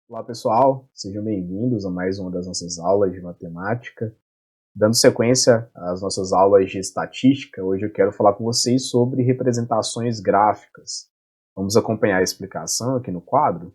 Olá pessoal, sejam bem-vindos a mais uma das nossas aulas de matemática. Dando sequência às nossas aulas de estatística, hoje eu quero falar com vocês sobre representações gráficas. Vamos acompanhar a explicação aqui no quadro?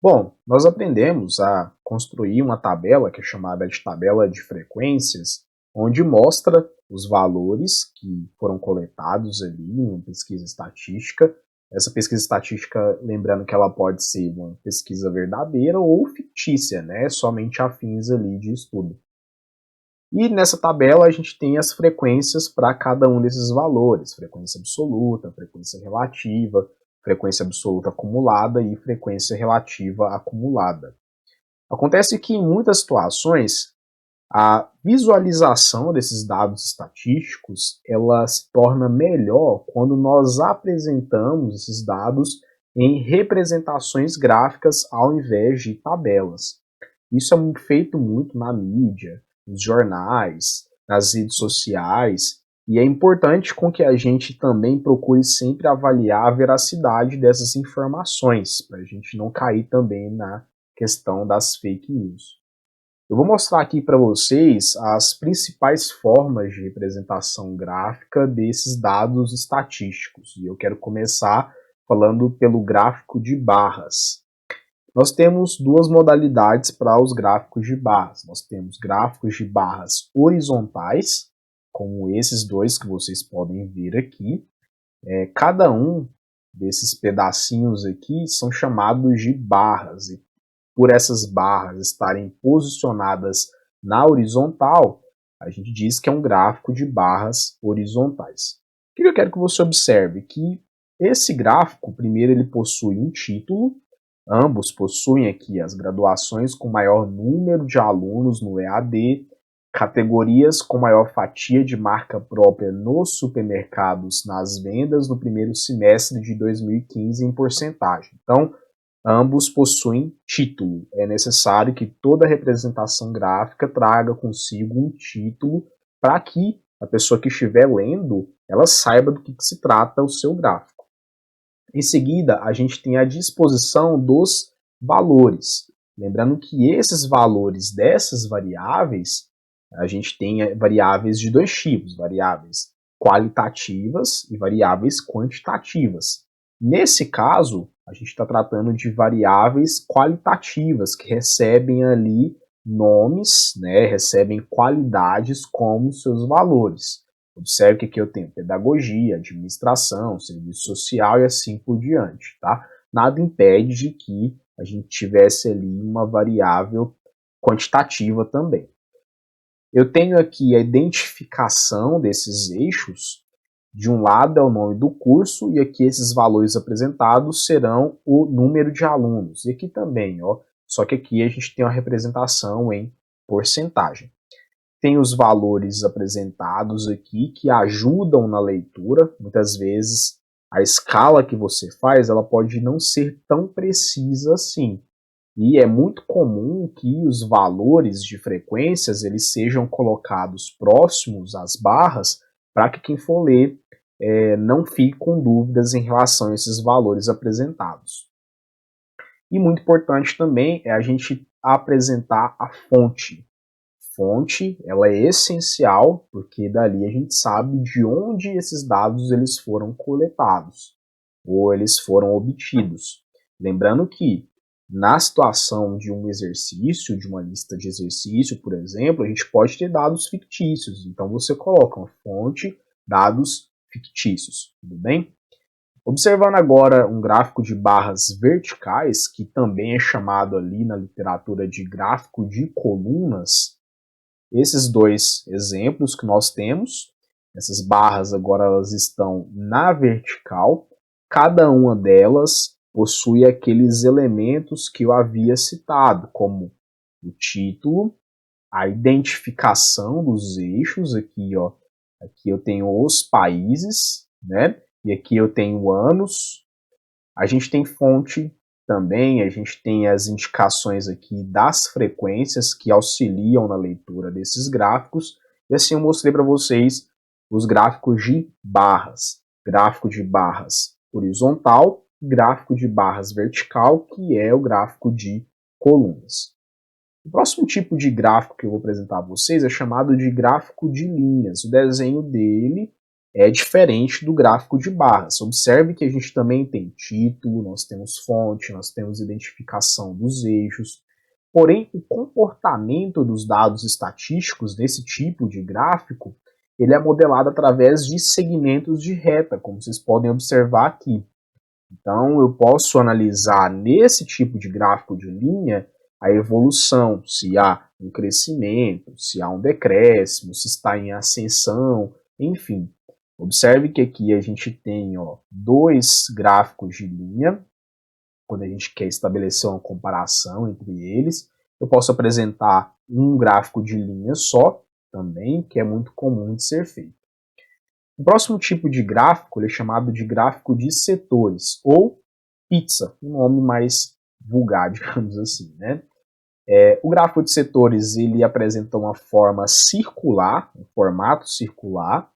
Bom, nós aprendemos a construir uma tabela que é chamada de tabela de frequências, onde mostra os valores que foram coletados ali em uma pesquisa estatística. Essa pesquisa estatística, lembrando que ela pode ser uma pesquisa verdadeira ou fictícia, né? Somente a fins ali de estudo. E nessa tabela a gente tem as frequências para cada um desses valores: frequência absoluta, frequência relativa, frequência absoluta acumulada e frequência relativa acumulada. Acontece que em muitas situações a visualização desses dados estatísticos ela se torna melhor quando nós apresentamos esses dados em representações gráficas ao invés de tabelas. Isso é feito muito na mídia, nos jornais, nas redes sociais, e é importante com que a gente também procure sempre avaliar a veracidade dessas informações, para a gente não cair também na questão das fake news. Eu vou mostrar aqui para vocês as principais formas de representação gráfica desses dados estatísticos, e eu quero começar falando pelo gráfico de barras. Nós temos duas modalidades para os gráficos de barras. Nós temos gráficos de barras horizontais, como esses dois que vocês podem ver aqui. Cada um desses pedacinhos aqui são chamados de barras, e por essas barras estarem posicionadas na horizontal, a gente diz que é um gráfico de barras horizontais. O que eu quero que você observe? Que esse gráfico, primeiro, ele possui um título. Ambos possuem aqui as graduações com maior número de alunos no EAD, categorias com maior fatia de marca própria nos supermercados nas vendas no primeiro semestre de 2015 em porcentagem. Então, ambos possuem título. É necessário que toda representação gráfica traga consigo um título para que a pessoa que estiver lendo ela saiba do que se trata o seu gráfico. Em seguida, a gente tem a disposição dos valores. Lembrando que esses valores dessas variáveis, a gente tem variáveis de dois tipos: variáveis qualitativas e variáveis quantitativas. Nesse caso, a gente está tratando de variáveis qualitativas, que recebem ali nomes, né, recebem qualidades como seus valores. Observe que aqui eu tenho pedagogia, administração, serviço social e assim por diante, tá? Nada impede de que a gente tivesse ali uma variável quantitativa também. Eu tenho aqui a identificação desses eixos. De um lado é o nome do curso e aqui esses valores apresentados serão o número de alunos. E aqui também, ó, só que aqui a gente tem uma representação em porcentagem. Tem os valores apresentados aqui que ajudam na leitura. Muitas vezes a escala que você faz ela pode não ser tão precisa assim. E é muito comum que os valores de frequências eles sejam colocados próximos às barras para que quem for ler não fique com dúvidas em relação a esses valores apresentados. E muito importante também é a gente apresentar a fonte. Fonte, ela é essencial, porque dali a gente sabe de onde esses dados eles foram coletados, ou eles foram obtidos. Lembrando que, na situação de um exercício, de uma lista de exercício, por exemplo, a gente pode ter dados fictícios. Então você coloca uma fonte, dados fictícios, tudo bem? Observando agora um gráfico de barras verticais, que também é chamado ali na literatura de gráfico de colunas, esses dois exemplos que nós temos, essas barras agora elas estão na vertical, cada uma delas possui aqueles elementos que eu havia citado, como o título, a identificação dos eixos, aqui eu tenho os países, né? E aqui eu tenho anos. A gente tem fonte também, a gente tem as indicações aqui das frequências que auxiliam na leitura desses gráficos. E assim eu mostrei para vocês os gráficos de barras. Gráfico de barras horizontal, gráfico de barras vertical, que é o gráfico de colunas. O próximo tipo de gráfico que eu vou apresentar a vocês é chamado de gráfico de linhas. O desenho dele é diferente do gráfico de barras. Observe que a gente também tem título, nós temos fonte, nós temos identificação dos eixos. Porém, o comportamento dos dados estatísticos desse tipo de gráfico, ele é modelado através de segmentos de reta, como vocês podem observar aqui. Então, eu posso analisar nesse tipo de gráfico de linha a evolução, se há um crescimento, se há um decréscimo, se está em ascensão, enfim. Observe que aqui a gente tem dois gráficos de linha, quando a gente quer estabelecer uma comparação entre eles. Eu posso apresentar um gráfico de linha só, também, que é muito comum de ser feito. O próximo tipo de gráfico é chamado de gráfico de setores, ou pizza, um nome mais vulgar, digamos assim, né? O gráfico de setores ele apresenta uma forma circular, um formato circular,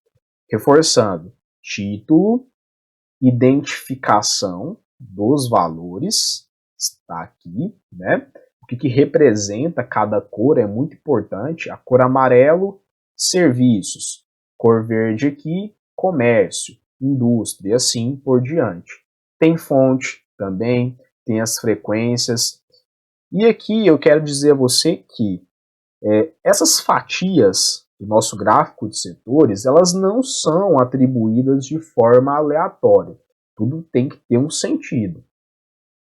reforçando título, identificação dos valores, está aqui, né? O que representa cada cor é muito importante. A cor amarelo, serviços. Cor verde aqui, comércio, indústria e assim por diante. Tem fonte também, tem as frequências. E aqui eu quero dizer a você que essas fatias do nosso gráfico de setores, elas não são atribuídas de forma aleatória. Tudo tem que ter um sentido.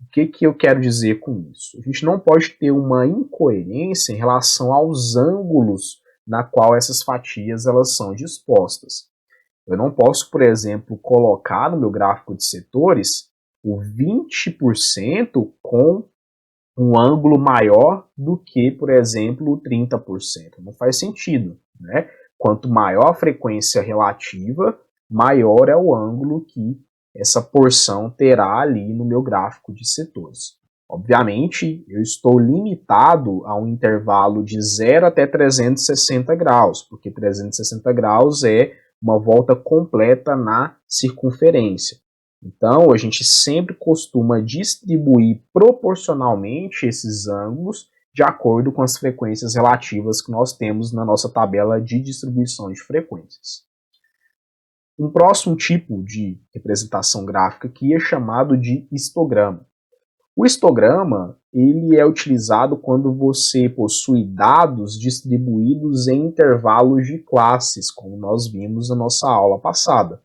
O que eu quero dizer com isso? A gente não pode ter uma incoerência em relação aos ângulos na qual essas fatias elas são dispostas. Eu não posso, por exemplo, colocar no meu gráfico de setores o 20% com um ângulo maior do que, por exemplo, o 30%. Não faz sentido, né? Quanto maior a frequência relativa, maior é o ângulo que essa porção terá ali no meu gráfico de setores. Obviamente, eu estou limitado a um intervalo de 0 até 360 graus, porque 360 graus é uma volta completa na circunferência. Então, a gente sempre costuma distribuir proporcionalmente esses ângulos de acordo com as frequências relativas que nós temos na nossa tabela de distribuição de frequências. Um próximo tipo de representação gráfica aqui é chamado de histograma. O histograma ele é utilizado quando você possui dados distribuídos em intervalos de classes, como nós vimos na nossa aula passada.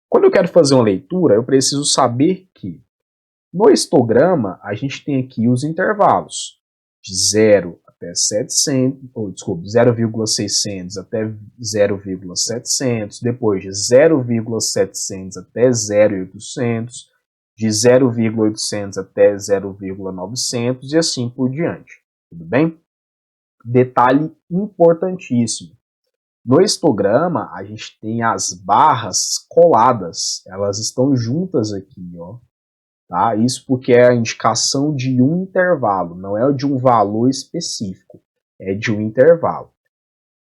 Quando eu quero fazer uma leitura, eu preciso saber que no histograma a gente tem aqui os intervalos de 0 até 0,600 até 0,700, depois de 0,700 até 0,800, de 0,800 até 0,900 e assim por diante. Tudo bem? Detalhe importantíssimo. No histograma, a gente tem as barras coladas, elas estão juntas aqui, ó. Tá? Isso porque é a indicação de um intervalo, não é de um valor específico, é de um intervalo.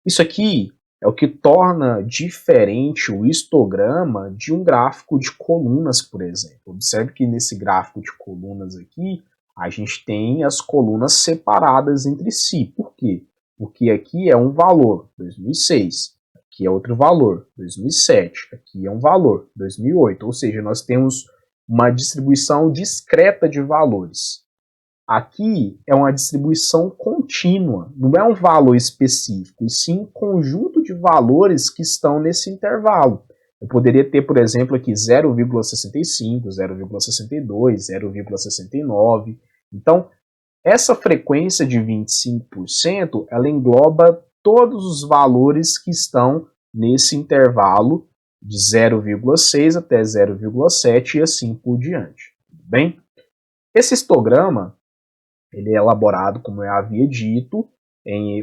Isso aqui é o que torna diferente o histograma de um gráfico de colunas, por exemplo. Observe que nesse gráfico de colunas aqui, a gente tem as colunas separadas entre si. Por quê? Porque aqui é um valor, 2006, aqui é outro valor, 2007, aqui é um valor, 2008, ou seja, nós temos uma distribuição discreta de valores. Aqui é uma distribuição contínua, não é um valor específico, e sim um conjunto de valores que estão nesse intervalo. Eu poderia ter, por exemplo, aqui 0,65, 0,62, 0,69. Então, essa frequência de 25%, ela engloba todos os valores que estão nesse intervalo de 0,6 até 0,7 e assim por diante. Tudo bem? Esse histograma ele é elaborado, como eu havia dito,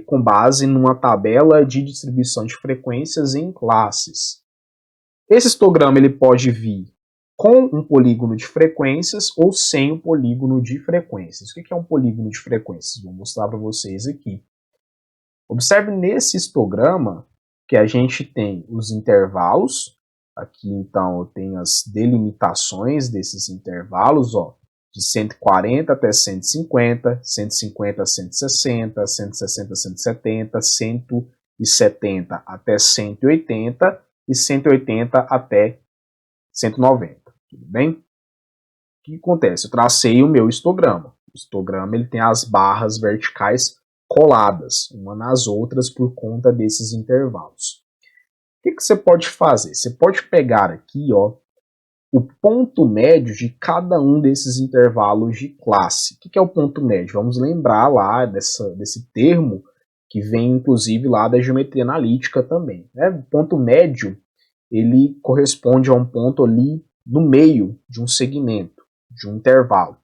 com base numa tabela de distribuição de frequências em classes. Esse histograma ele pode vir com um polígono de frequências ou sem um polígono de frequências. O que é um polígono de frequências? Vou mostrar para vocês aqui. Observe nesse histograma que a gente tem os intervalos. Aqui, então, eu tenho as delimitações desses intervalos. Ó. de 140 até 150, 150 a 160, 160 a 170, 170 até 180 e 180 até 190, tudo bem? O que acontece? Eu tracei o meu histograma. O histograma ele tem as barras verticais coladas, uma nas outras por conta desses intervalos. O que você pode fazer? Você pode pegar aqui, ó, o ponto médio de cada um desses intervalos de classe. O que é o ponto médio? Vamos lembrar lá desse termo que vem inclusive lá da geometria analítica também, né? O ponto médio ele corresponde a um ponto ali no meio de um segmento, de um intervalo.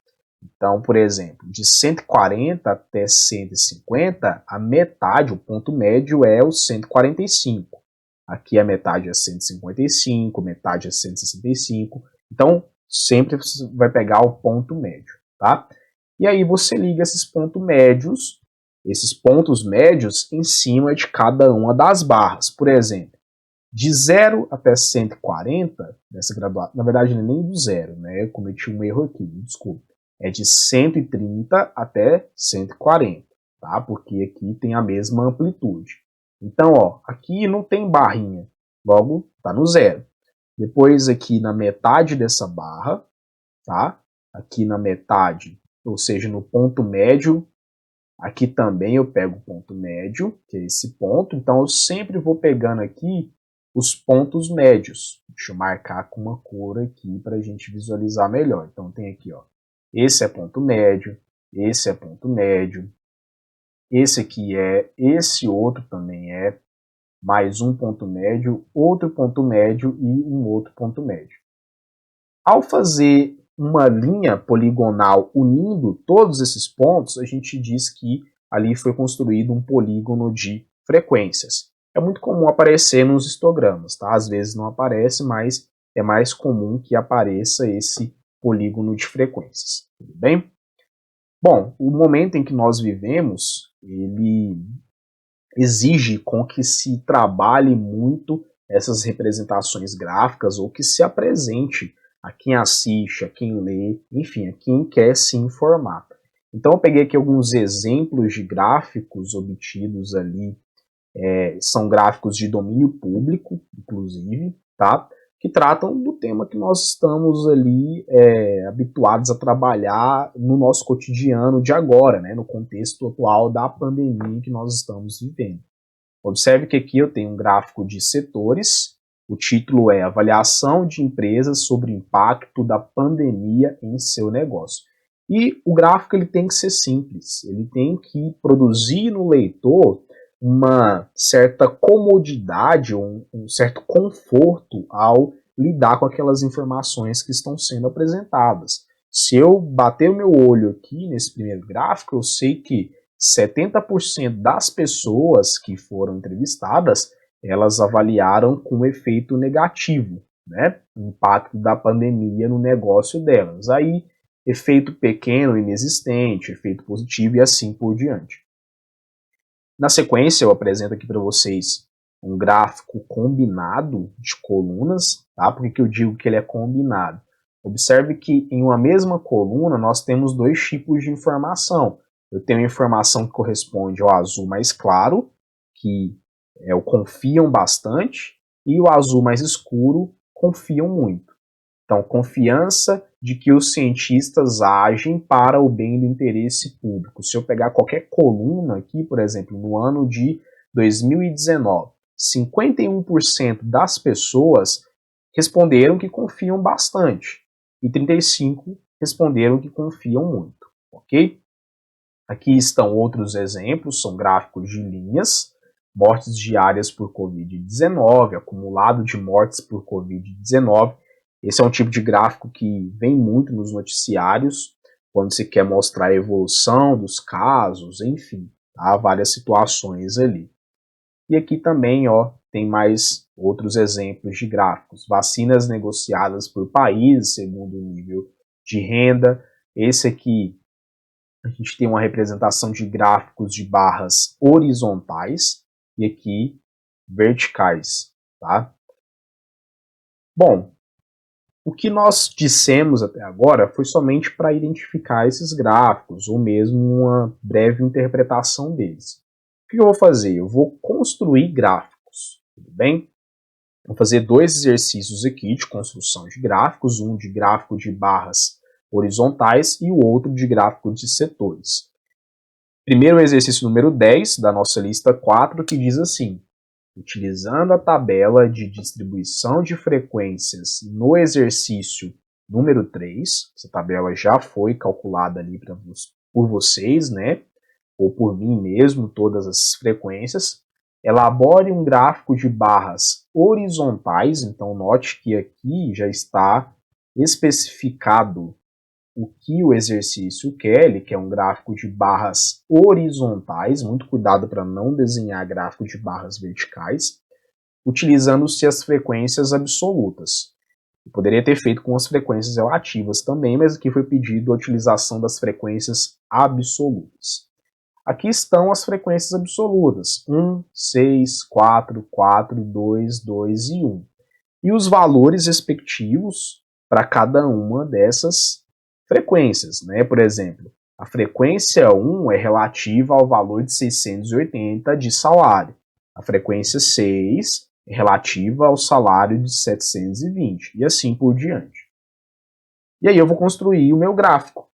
Então, por exemplo, de 140 até 150, a metade, o ponto médio é o 145. Aqui a metade é 155, metade é 165. Então, sempre você vai pegar o ponto médio, tá? E aí você liga esses pontos médios em cima de cada uma das barras. Por exemplo, de 0 até 140, nessa graduação, na verdade não é nem do 0, né? Eu cometi um erro aqui, desculpa. É de 130 até 140, tá? Porque aqui tem a mesma amplitude. Então, ó, aqui não tem barrinha, logo tá no 0. Depois aqui na metade dessa barra, tá? Aqui na metade, ou seja, no ponto médio, aqui também eu pego o ponto médio, que é esse ponto. Então eu sempre vou pegando aqui os pontos médios. Deixa eu marcar com uma cor aqui para a gente visualizar melhor. Então tem aqui, ó, esse é ponto médio, esse é ponto médio, esse aqui é, esse outro também é, mais um ponto médio, outro ponto médio e um outro ponto médio. Ao fazer uma linha poligonal unindo todos esses pontos, a gente diz que ali foi construído um polígono de frequências. É muito comum aparecer nos histogramas, tá? Às vezes não aparece, mas é mais comum que apareça esse polígono de frequências, tudo bem? Bom, o momento em que nós vivemos, ele exige com que se trabalhe muito essas representações gráficas ou que se apresente a quem assiste, a quem lê, enfim, a quem quer se informar. Então eu peguei aqui alguns exemplos de gráficos obtidos ali, são gráficos de domínio público, inclusive, tá? Que tratam do tema que nós estamos ali habituados a trabalhar no nosso cotidiano de agora, né? No contexto atual da pandemia que nós estamos vivendo. Observe que aqui eu tenho um gráfico de setores, o título é Avaliação de Empresas sobre o Impacto da Pandemia em seu Negócio. E o gráfico ele tem que ser simples, ele tem que produzir no leitor uma certa comodidade, um certo conforto ao lidar com aquelas informações que estão sendo apresentadas. Se eu bater o meu olho aqui nesse primeiro gráfico, eu sei que 70% das pessoas que foram entrevistadas, elas avaliaram com efeito negativo, né, o impacto da pandemia no negócio delas. Aí, efeito pequeno, inexistente, efeito positivo e assim por diante. Na sequência, eu apresento aqui para vocês um gráfico combinado de colunas, tá? Por que eu digo que ele é combinado? Observe que em uma mesma coluna nós temos dois tipos de informação. Eu tenho a informação que corresponde ao azul mais claro, que é o confiam bastante, e o azul mais escuro, confiam muito. Então, confiança de que os cientistas agem para o bem do interesse público. Se eu pegar qualquer coluna aqui, por exemplo, no ano de 2019, 51% das pessoas responderam que confiam bastante e 35% responderam que confiam muito, ok? Aqui estão outros exemplos, são gráficos de linhas, mortes diárias por Covid-19, acumulado de mortes por Covid-19. Esse é um tipo de gráfico que vem muito nos noticiários, quando se quer mostrar a evolução dos casos, enfim, há várias situações ali. E aqui também, ó, tem mais outros exemplos de gráficos. Vacinas negociadas por país, segundo o nível de renda. Esse aqui, a gente tem uma representação de gráficos de barras horizontais e aqui verticais, tá? Bom, O que nós dissemos até agora foi somente para identificar esses gráficos, ou mesmo uma breve interpretação deles. O que eu vou fazer? Eu vou construir gráficos, tudo bem? Vou fazer dois exercícios aqui de construção de gráficos, um de gráfico de barras horizontais e o outro de gráfico de setores. Primeiro, o exercício número 10 da nossa lista 4, que diz assim: utilizando a tabela de distribuição de frequências no exercício número 3, essa tabela já foi calculada ali por vocês, né? Ou por mim mesmo, todas as frequências. Elabore um gráfico de barras horizontais, então note que aqui já está especificado o que o exercício quer, ele quer um gráfico de barras horizontais, muito cuidado para não desenhar gráfico de barras verticais, utilizando-se as frequências absolutas. Eu poderia ter feito com as frequências relativas também, mas aqui foi pedido a utilização das frequências absolutas. Aqui estão as frequências absolutas, 1, 6, 4, 4, 2, 2 e 1. E os valores respectivos para cada uma dessas frequências, né? Por exemplo, a frequência 1 é relativa ao valor de 680 de salário. A frequência 6 é relativa ao salário de 720 e assim por diante. E aí eu vou construir o meu gráfico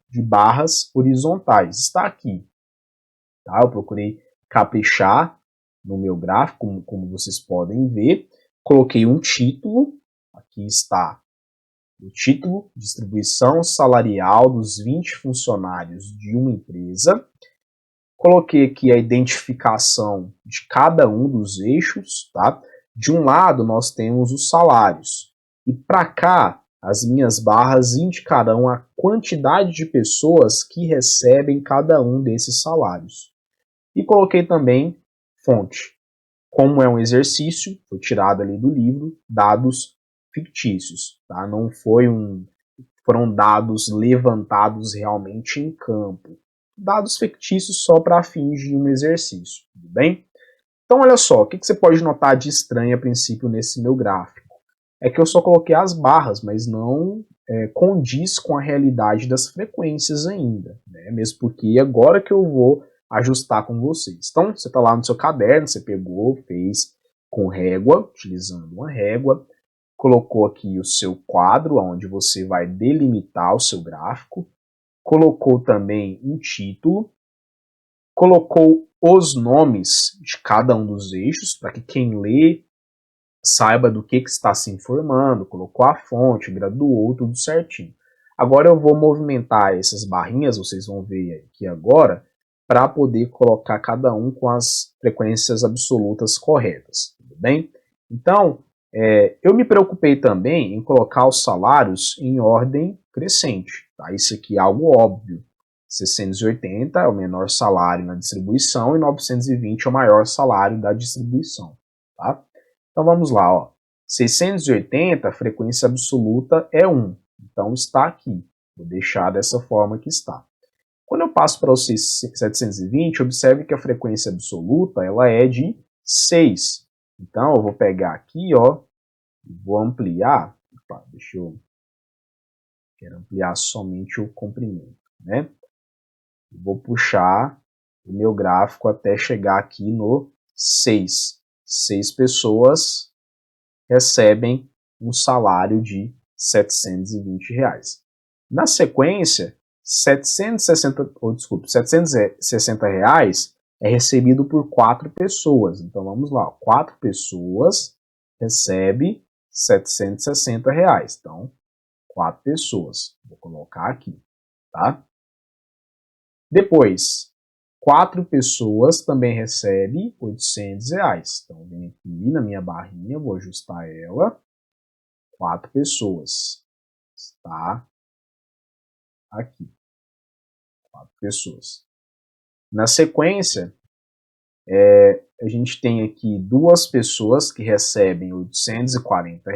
de barras horizontais. Está aqui. Tá? Eu procurei caprichar no meu gráfico, como vocês podem ver. Coloquei um título, aqui está o título, distribuição salarial dos 20 funcionários de uma empresa. Coloquei aqui a identificação de cada um dos eixos, tá? De um lado nós temos os salários, e para cá as minhas barras indicarão a quantidade de pessoas que recebem cada um desses salários. E coloquei também fonte. Como é um exercício, foi tirado ali do livro, dados fictícios, tá? Não foram dados levantados realmente em campo. Dados fictícios só para fins de um exercício, tudo bem? Então olha só, o que você pode notar de estranho a princípio nesse meu gráfico? É que eu só coloquei as barras, mas não condiz com a realidade das frequências ainda, né? Mesmo porque agora que eu vou ajustar com vocês. Então, você está lá no seu caderno, você pegou, fez com régua, utilizando uma régua, colocou aqui o seu quadro, onde você vai delimitar o seu gráfico, colocou também um título, colocou os nomes de cada um dos eixos, para que quem lê saiba do que está se informando, colocou a fonte, graduou, tudo certinho. Agora eu vou movimentar essas barrinhas, vocês vão ver aqui agora, para poder colocar cada um com as frequências absolutas corretas, tudo bem? Então, eu me preocupei também em colocar os salários em ordem crescente, tá? Isso aqui é algo óbvio. 680 é o menor salário na distribuição e 920 é o maior salário da distribuição, tá? Então vamos lá, ó. 680, a frequência absoluta é 1, então está aqui. Vou deixar dessa forma que está. Quando eu passo para o 720, observe que a frequência absoluta ela é de 6. Então eu vou pegar aqui, ó, vou ampliar. Opa, quero ampliar somente o comprimento, né? Vou puxar o meu gráfico até chegar aqui no 6. 6 pessoas recebem um salário de R$ 720. Na sequência, 760 reais é recebido por 4 pessoas. Então vamos lá, 4 pessoas recebem R$ 760. Então, 4 pessoas. Vou colocar aqui, tá? Depois, 4 pessoas também recebem R$ 800. Então, vem aqui na minha barrinha, vou ajustar ela. 4 pessoas. Está aqui. 4 pessoas. Na sequência, a gente tem aqui 2 pessoas que recebem R$ 840.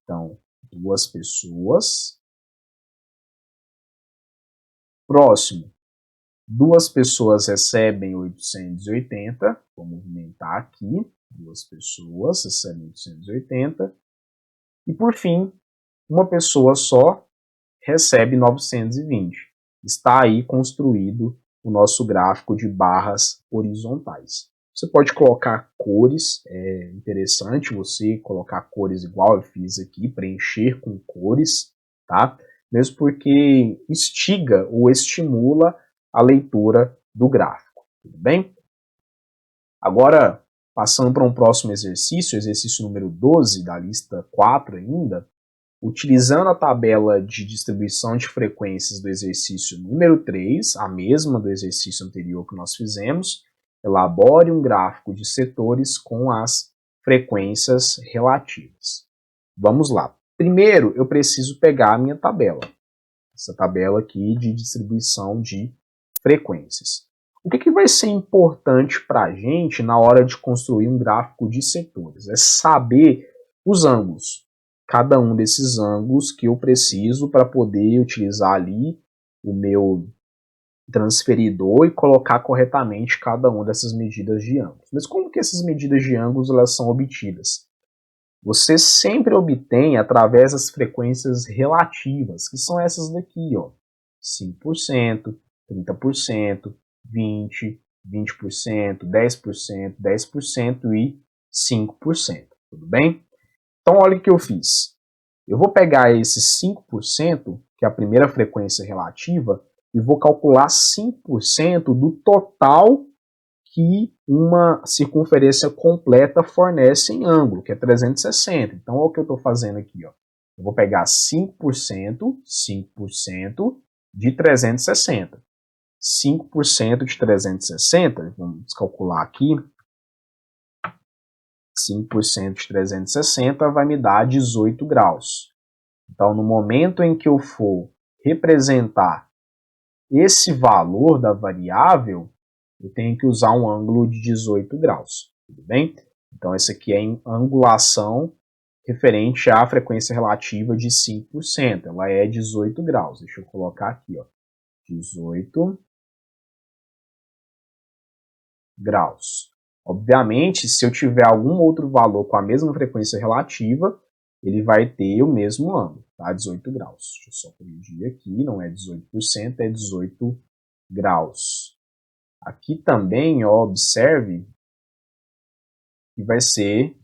Então, 2 pessoas. Próximo. 2 pessoas recebem 880, vou movimentar aqui, 2 pessoas recebem 880, E por fim, uma pessoa só recebe 920. Está aí construído o nosso gráfico de barras horizontais. Você pode colocar cores, é interessante você colocar cores igual eu fiz aqui, preencher com cores, tá? Mesmo porque instiga ou estimula a leitura do gráfico, tudo bem? Agora, passando para um próximo exercício, exercício número 12 da lista 4 ainda, utilizando a tabela de distribuição de frequências do exercício número 3, a mesma do exercício anterior que nós fizemos, elabore um gráfico de setores com as frequências relativas. Vamos lá. Primeiro, eu preciso pegar a minha tabela. Essa tabela aqui de distribuição de frequências. O que vai ser importante para a gente na hora de construir um gráfico de setores? É saber os ângulos. Cada um desses ângulos que eu preciso para poder utilizar ali o meu transferidor e colocar corretamente cada uma dessas medidas de ângulos. Mas como que essas medidas de ângulos elas são obtidas? Você sempre obtém através das frequências relativas, que são essas daqui, ó, 5%, 30%, 20%, 20%, 10%, 10% e 5%, tudo bem? Então, olha o que eu fiz. Eu vou pegar esses 5%, que é a primeira frequência relativa, e vou calcular 5% do total que uma circunferência completa fornece em ângulo, que é 360. Então, olha o que eu estou fazendo aqui. Ó. Eu vou pegar 5% de 360. 5% de 360, vamos calcular aqui, 5% de 360 vai me dar 18 graus. Então, no momento em que eu for representar esse valor da variável, eu tenho que usar um ângulo de 18 graus, tudo bem? Então, essa aqui é a angulação referente à frequência relativa de 5%. Ela é 18 graus. Deixa eu colocar aqui, ó, 18 graus. Obviamente, se eu tiver algum outro valor com a mesma frequência relativa, ele vai ter o mesmo ângulo, tá? 18 graus. Deixa eu só corrigir aqui, não é 18%, é 18 graus. Aqui também, ó, observe que vai ser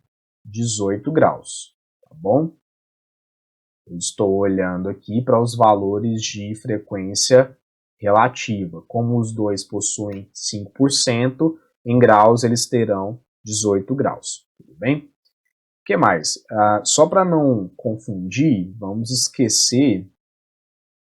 18 graus, tá bom? Eu estou olhando aqui para os valores de frequência relativa. Como os dois possuem 5%, em graus eles terão 18 graus, tudo bem? O que mais? Só para não confundir, vamos esquecer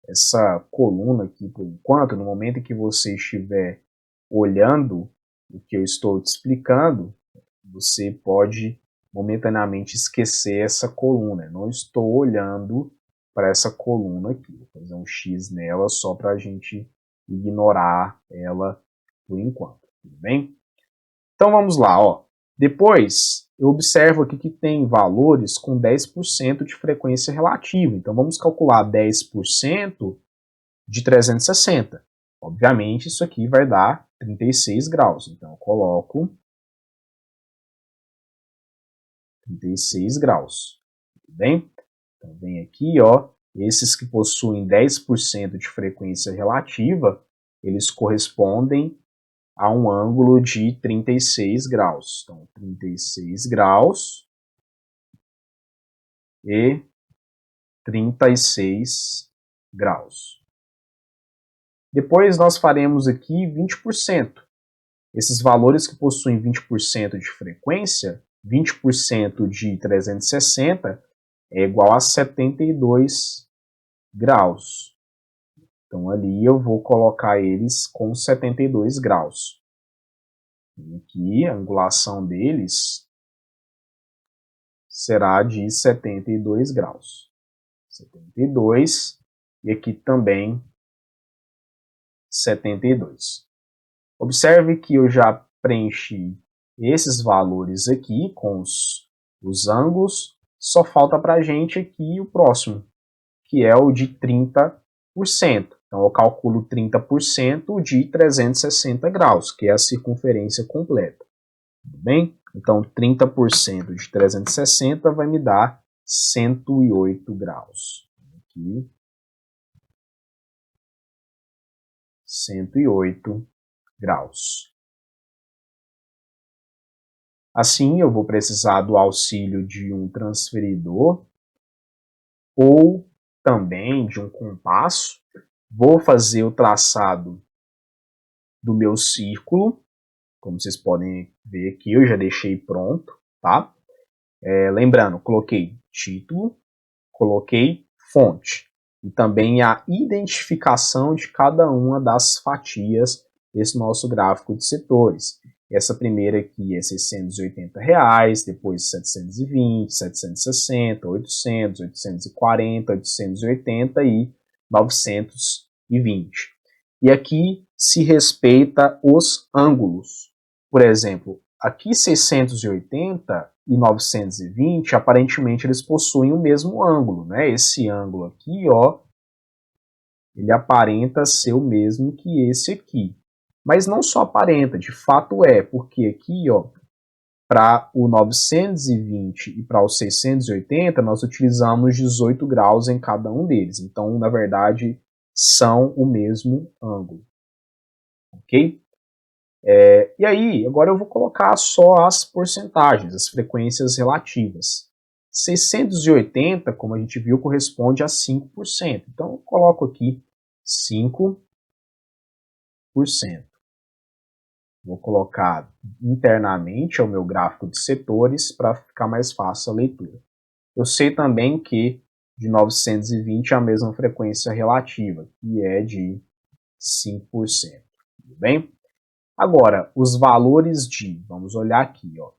essa coluna aqui por enquanto. No momento em que você estiver olhando o que eu estou te explicando, você pode momentaneamente esquecer essa coluna. Não estou olhando para essa coluna aqui. Vou fazer um X nela só para a gente ignorar ela por enquanto, tudo bem? Então vamos lá, ó. Depois eu observo aqui que tem valores com 10% de frequência relativa. Então vamos calcular 10% de 360. Obviamente isso aqui vai dar 36 graus. Então eu coloco 36 graus, tudo bem? Então vem aqui, ó, esses que possuem 10% de frequência relativa, eles correspondem a um ângulo de 36 graus. Então, 36 graus e 36 graus. Depois nós faremos aqui 20%. Esses valores que possuem 20% de frequência, 20% de 360 é igual a 72 graus. Então ali eu vou colocar eles com 72 graus. E aqui a angulação deles será de 72 graus. 72 e aqui também 72. Observe que eu já preenchi esses valores aqui com os ângulos, só falta para a gente aqui o próximo, que é o de 30%. Então eu calculo 30% de 360 graus, que é a circunferência completa. Tudo bem? Então 30% de 360 vai me dar 108 graus. Aqui, 108 graus. Assim, eu vou precisar do auxílio de um transferidor ou também de um compasso. Vou fazer o traçado do meu círculo. Como vocês podem ver aqui, eu já deixei pronto, tá? Lembrando, coloquei título, coloquei fonte. E também a identificação de cada uma das fatias desse nosso gráfico de setores. Essa primeira aqui é R$680, depois 720, 760, 800, 840, 880 e 920. E aqui se respeita os ângulos. Por exemplo, aqui 680 e 920, aparentemente eles possuem o mesmo ângulo, né? Esse ângulo aqui, ó, ele aparenta ser o mesmo que esse aqui. Mas não só aparenta, de fato é, porque aqui, ó, para o 920 e para o 680, nós utilizamos 18 graus em cada um deles. Então, na verdade, são o mesmo ângulo. Ok? E aí, agora eu vou colocar só as porcentagens, as frequências relativas. 680, como a gente viu, corresponde a 5%. Então, eu coloco aqui 5%. Vou colocar internamente ao meu gráfico de setores para ficar mais fácil a leitura. Eu sei também que de 920 é a mesma frequência relativa, que é de 5%. Tudo bem? Agora, os valores de, vamos olhar aqui, ó.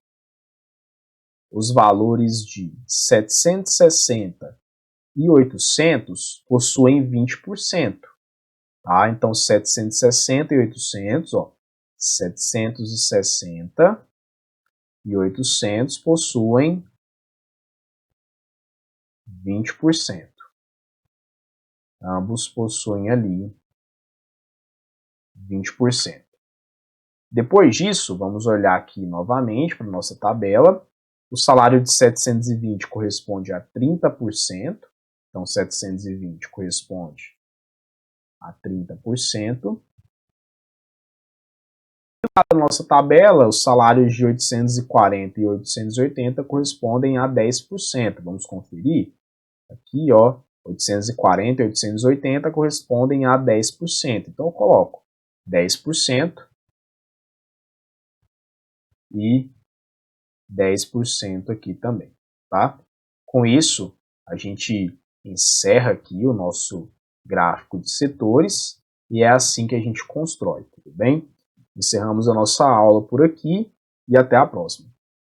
Os valores de 760 e 800 possuem 20%. Tá? Então, 760 e 800, ó, 760 e 800 possuem 20%. Ambos possuem ali 20%. Depois disso, vamos olhar aqui novamente para a nossa tabela. O salário de 720 corresponde a 30%. Então, 720 corresponde a 30%. Na nossa tabela, os salários de 840 e 880 correspondem a 10%. Vamos conferir? Aqui, ó, 840 e 880 correspondem a 10%. Então, eu coloco 10% e 10% aqui também, tá? Com isso, a gente encerra aqui o nosso gráfico de setores e é assim que a gente constrói, tudo bem? Encerramos a nossa aula por aqui e até a próxima.